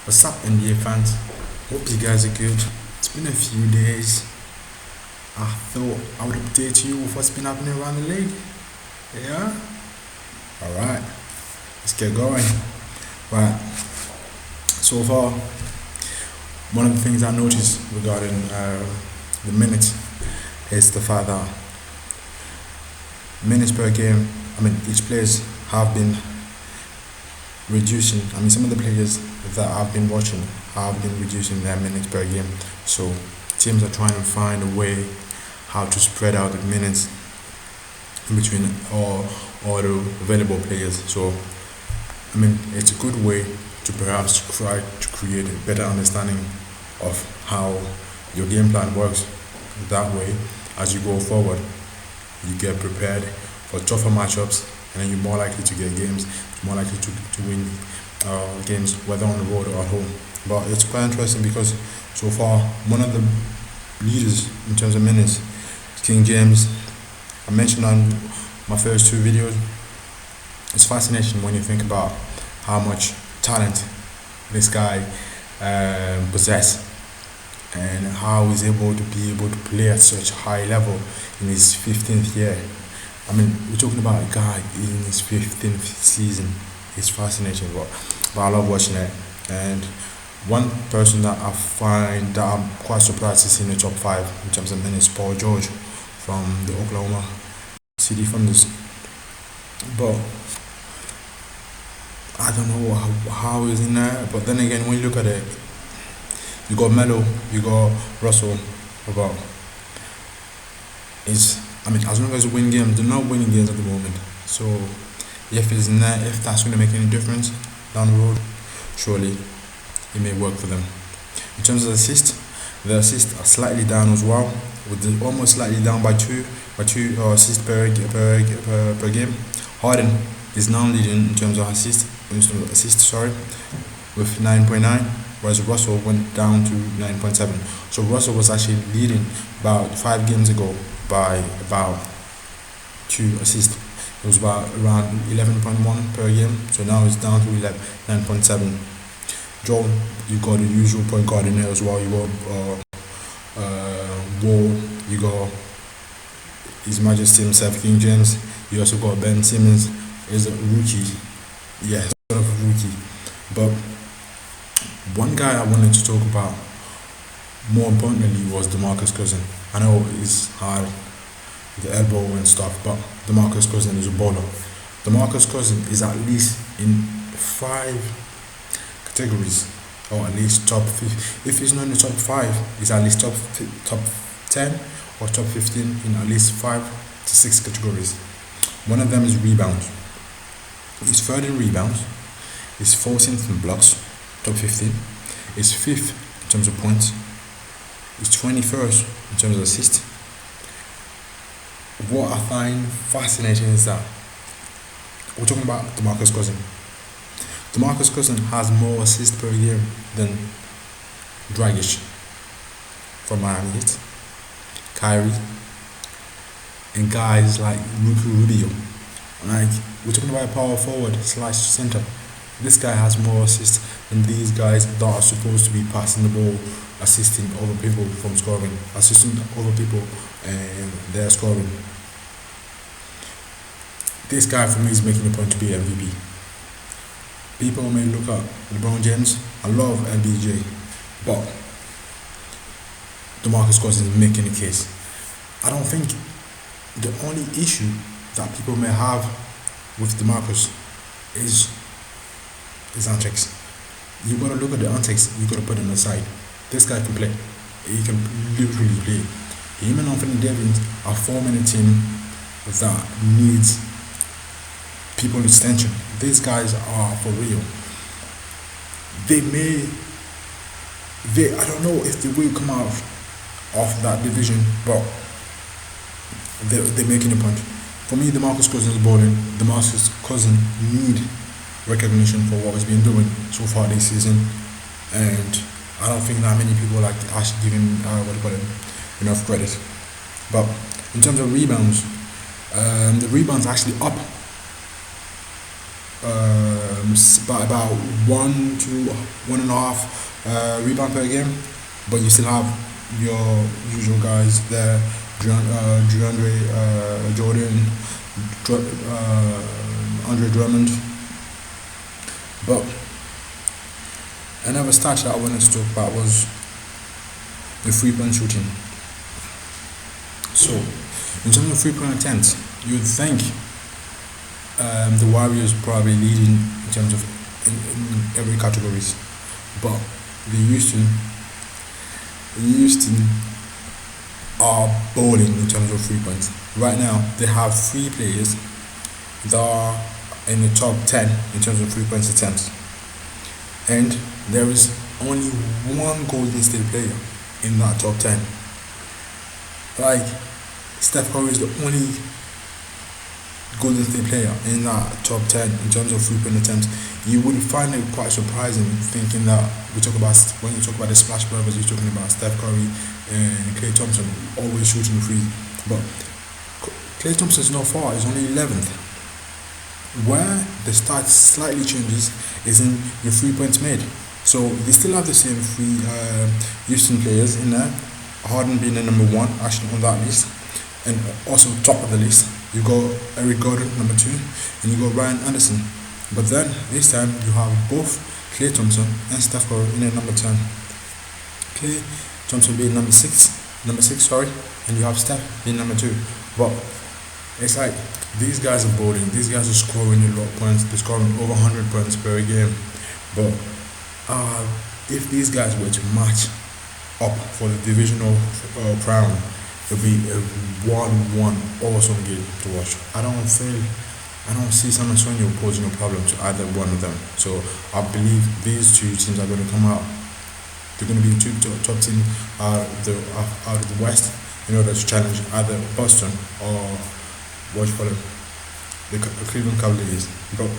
What's up, NBA fans? Hope you guys are good. It's been a few days. I thought I would update you with what's been happening around the league. Yeah? Alright, let's get going. Right, so far, one of the things I noticed regarding the minutes is the fact that minutes per game, each players have been reducing. Some of the players that I've been watching have been reducing their minutes per game. So teams are trying to find a way how to spread out the minutes in between all the available players. So it's a good way to perhaps try to create a better understanding of how your game plan works. That way, as you go forward, you get prepared for tougher matchups, and then you're more likely to get games, more likely to win games, whether on the road or at home. But it's quite interesting because so far, one of the leaders in terms of minutes is King James. I mentioned on my first two videos, it's fascinating when you think about how much talent this guy possesses and how he's able to play at such high level in his 15th year. We're talking about a guy in his 15th season. It's fascinating, but I love watching it. And one person that I find that I'm quite surprised to see in the top 5 in terms of minutes, Paul George from the Oklahoma City Thunders. But I don't know how he's in there. But then again, when you look at it, you got Melo, you got Russell, but as long as you win games, they're not winning games at the moment. So if it's in there, if that's going to make any difference down the road, surely it may work for them. In terms of assists, the assists are slightly down as well, with almost slightly down by two assists per game. Harden is now leading in terms of assists, with 9.9, whereas Russell went down to 9.7. So Russell was actually leading about 5 games ago by about 2 assists. It was about around 11.1 per game, so now it's down to 9.7. Joel, you got the usual point guard in there as well. You got Wall, you got His Majesty himself, King James. You also got Ben Simmons, is a rookie. Yeah, sort of a rookie. But one guy I wanted to talk about more importantly was DeMarcus Cousins. I know it's hard, the elbow and stuff, but DeMarcus Cousins is a baller. DeMarcus Cousins is at least in 5 categories, or at least top 5. If he's not in the top 5, he's at least top 10 or top 15 in at least 5 to 6 categories. One of them is rebounds. He's 3rd in rebounds. He's 14th in blocks, top 15. He's 5th in terms of points. He's 21st in terms of assists. What I find fascinating is that we're talking about DeMarcus Cousins. DeMarcus Cousins has more assists per game than Dragic from Miami Heat, Kyrie, and guys like Ricky Rubio. We're talking about a power forward / center. This guy has more assists than these guys that are supposed to be passing the ball, assisting other people from scoring, assisting other people and they're scoring. This guy for me is making a point to be MVP. People may look at LeBron James. I love LBJ, but DeMarcus Cousins is making a case. I don't think the only issue that people may have with DeMarcus is antics. You gotta look at the antics, you gotta put them aside. This guy can play. He can literally play. Him and Anthony Davis are forming a team that needs people's attention. These guys are for real. I don't know if they will come out of that division, but they're making a point. For me, DeMarcus Cousins is balling. DeMarcus Cousins need recognition for what he's been doing so far this season, and I don't think that many people actually give him enough credit. But in terms of rebounds, the rebounds are actually up by about 1 to 1.5 rebound per game, but you still have your usual guys there, DeAndre Jordan, Andre Drummond. But another stat that I wanted to talk about was the 3-point shooting. So, in terms of 3-point attempts, you'd think the Warriors probably leading in terms of in every categories, but the Houston are bowling in terms of 3 points. Right now, they have 3 players that are in the top 10 in terms of 3 points attempts, and there is only one Golden State player in that top 10. Like, Steph Curry is the only Golden State player in that top 10 in terms of 3-point attempts. You would find it quite surprising thinking that when you talk about the Splash Brothers, you're talking about Steph Curry and Klay Thompson always shooting free. But Klay Thompson is not far, he's only 11th. Where the stat slightly changes is in the 3 points made. So they still have the same 3 Houston players in there. Harden being the number 1 actually on that list, and also top of the list you go Eric Gordon number 2, and you go Ryan Anderson. But then this time you have both Klay Thompson and Steph Curry in at number 10. Klay Thompson being number 6, and you have Steph being number 2. But it's like these guys are bowling, these guys are scoring a lot of points, they're scoring over 100 points per game. But if these guys were to match up for the divisional crown, it'll be a 1-1 awesome game to watch. I don't see San Antonio posing a problem to either one of them. So I believe these 2 teams are going to come out. They're going to be 2 top teams out of the West in order to challenge either Boston or the Cleveland Cavaliers. But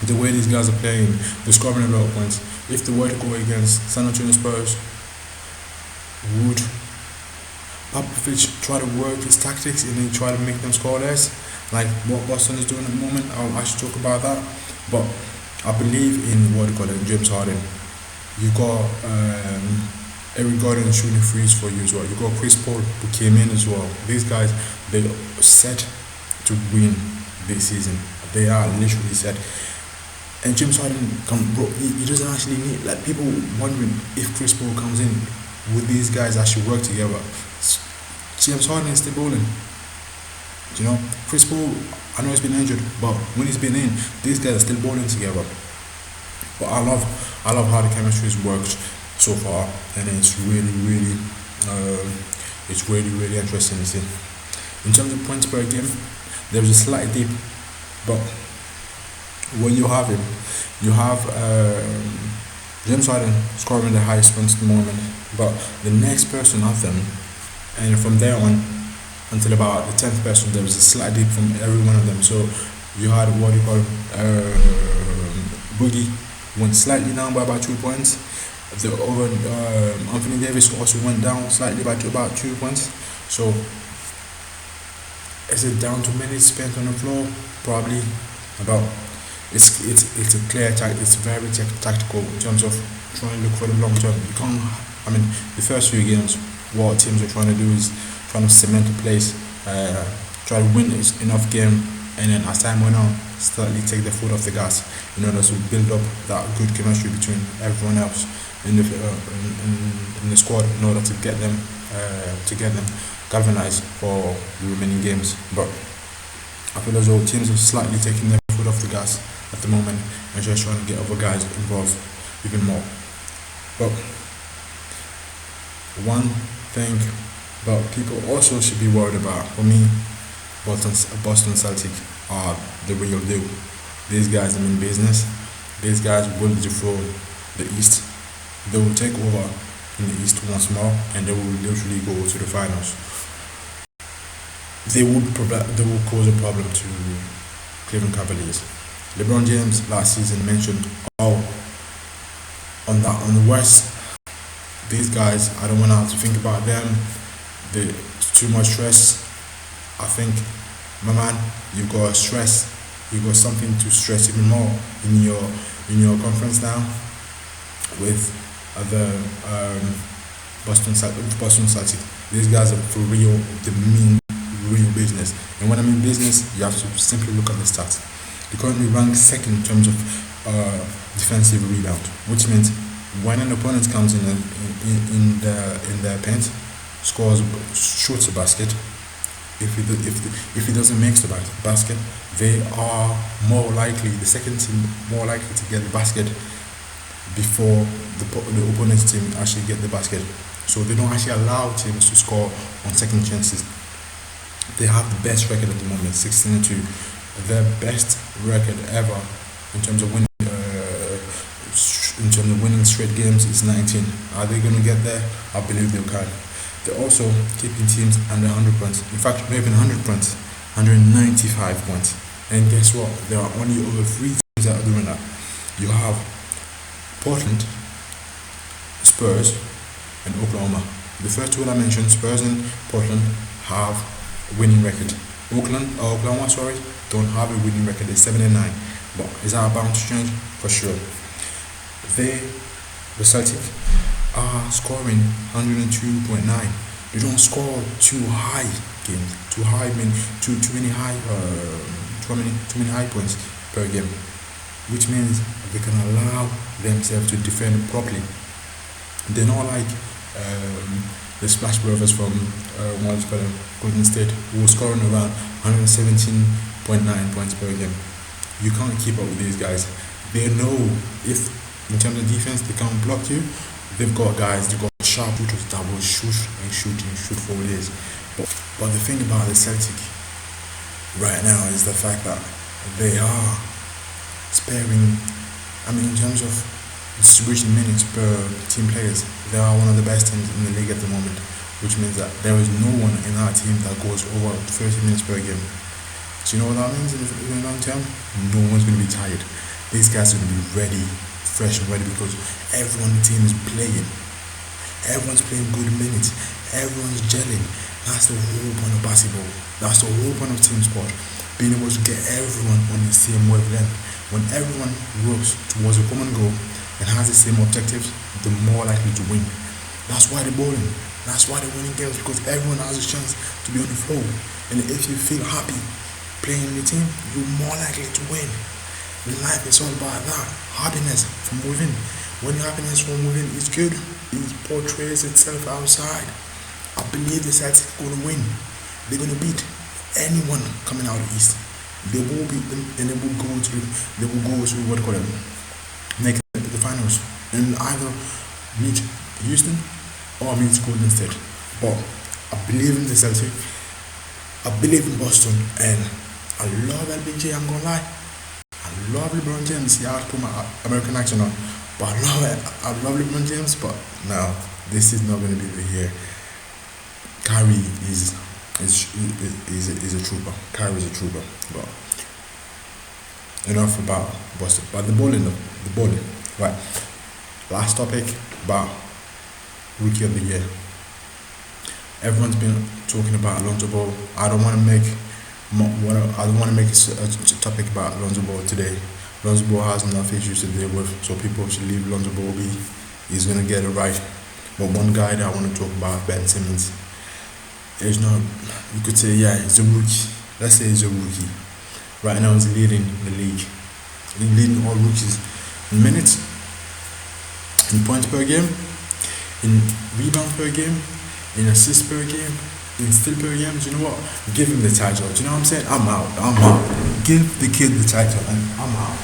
the way these guys are playing, they're scoring a lot of points. If they were to go against San Antonio Spurs, would Popovich try to work his tactics and then try to make them score less, like what Boston is doing at the moment? I should talk about that. But I believe in James Harden. You got Eric Gordon shooting threes for you as well. You got Chris Paul who came in as well. These guys, they are set to win this season. They are literally set. And James Harden, he doesn't actually need, like, people wondering if Chris Paul comes in, would these guys actually work together? James Harden is still bowling. You know, Chris Paul, I know he's been injured, but when he's been in, these guys are still bowling together. But I love how the chemistry has worked so far, and it's really interesting to see. In terms of points per game, there's a slight dip, but when you have him, you have James Harden scoring the highest points at the moment, but the next person after him, and from there on until about the 10th person, there was a slight dip from every one of them. So you had Boogie went slightly down by about 2 points. The Anthony Davis also went down slightly by about 2 points. So is it down to minutes spent on the floor? Probably. About it's a clear it's very tactical in terms of trying to look for the long term. You can't. I mean, the first few games, what teams are trying to do is trying to cement a place, try to win enough game, and then as time went on, slightly take the foot off the gas in order to build up that good chemistry between everyone else in the squad in order to get them galvanized for the remaining games. But I feel as though teams are slightly taking their foot off the gas at the moment and just trying to get other guys involved even more. But one thing but people also should be worried about, for me, Boston Celtic are the real deal. These guys are in business. These guys will dethrone the East. They will take over in the East once more, and they will literally go to the finals. They will cause a problem to Cleveland Cavaliers. LeBron James last season mentioned, on the West, these guys, I don't want to have to think about them. It's too much stress. I think, my man, you got stress you got something to stress even more in your conference now with the Boston Celtics. These guys are for real. They mean real business. And when I mean business, you have to simply look at the stats. They currently rank second in terms of defensive rebound, which means when an opponent comes in their paint, scores, shoots a basket, if he doesn't make the basket, they are more likely, the second team more likely to get the basket before the opponent's team actually get the basket. So they don't actually allow teams to score on second chances. They have the best record at the moment, 16-2. Their best record ever in terms of winning. In terms of winning straight games is 19. Are they going to get there? I believe they can. They're also keeping teams under 100 points. In fact, not even 100 points, 195 points. And guess what? There are only over 3 teams that are doing that. You have Portland, Spurs, and Oklahoma. The first two that I mentioned, Spurs and Portland, have a winning record. Oklahoma, don't have a winning record. They're 7-9. But is that bound to change? For sure. The Celtic are scoring 102.9. They don't score too high games, too many high points per game, which means they can allow themselves to defend properly. They're not like the Splash Brothers from Golden State, who are scoring around 117.9 points per game. You can't keep up with these guys. They know if, in terms of defense, they can't block you. They've got sharp shooters that will shoot for years. But the thing about the Celtic right now is the fact that they are sparing. I mean, in terms of distribution minutes per team players, they are one of the best teams in the league at the moment, which means that there is no one in our team that goes over 30 minutes per game. Do you know what that means in the long term? No one's going to be tired. These guys are going to be ready, fresh and ready, because everyone on the team is playing. Everyone's playing good minutes. Everyone's gelling. That's the whole point of basketball. That's the whole point of team sport. Being able to get everyone on the same wavelength. When everyone works towards a common goal and has the same objectives, the more likely to win. That's why they're bowling. That's why they're winning games, because everyone has a chance to be on the floor. And if you feel happy playing in the team, you're more likely to win. Life is all about that. Happiness from within. When your happiness from within is good, it portrays itself outside. I believe the Celtics are going to win. They're going to beat anyone coming out of the East. They will beat them, and they will go to make the finals, and either meet Houston or meet Golden State. But I believe in the Celtics. I believe in Boston, and I love LBJ. I'm gonna lie. I love LeBron James. Yeah, I put my American accent on, but I love LeBron James. But now this is not going to be the year. Kyrie is a trooper. Kyrie is a trooper. But enough about Boston. But the bowling. Right. Last topic about Rookie of the Year. Everyone's been talking about Lonzo Ball. I don't want to make a topic about Lonzo Ball today. Lonzo Ball has enough issues to deal with, so people should leave Lonzo Ball be. He's gonna get it right. But one guy that I want to talk about, Ben Simmons, is not. You could say, yeah, he's a rookie. Let's say he's a rookie. Right now, he's leading the league. He's leading all rookies in minutes, in points per game, in rebound per game, in assists per game, in steal per game. Do you know what? Give him the title. Do you know what I'm saying? I'm out. Give the kid the title, and I'm out.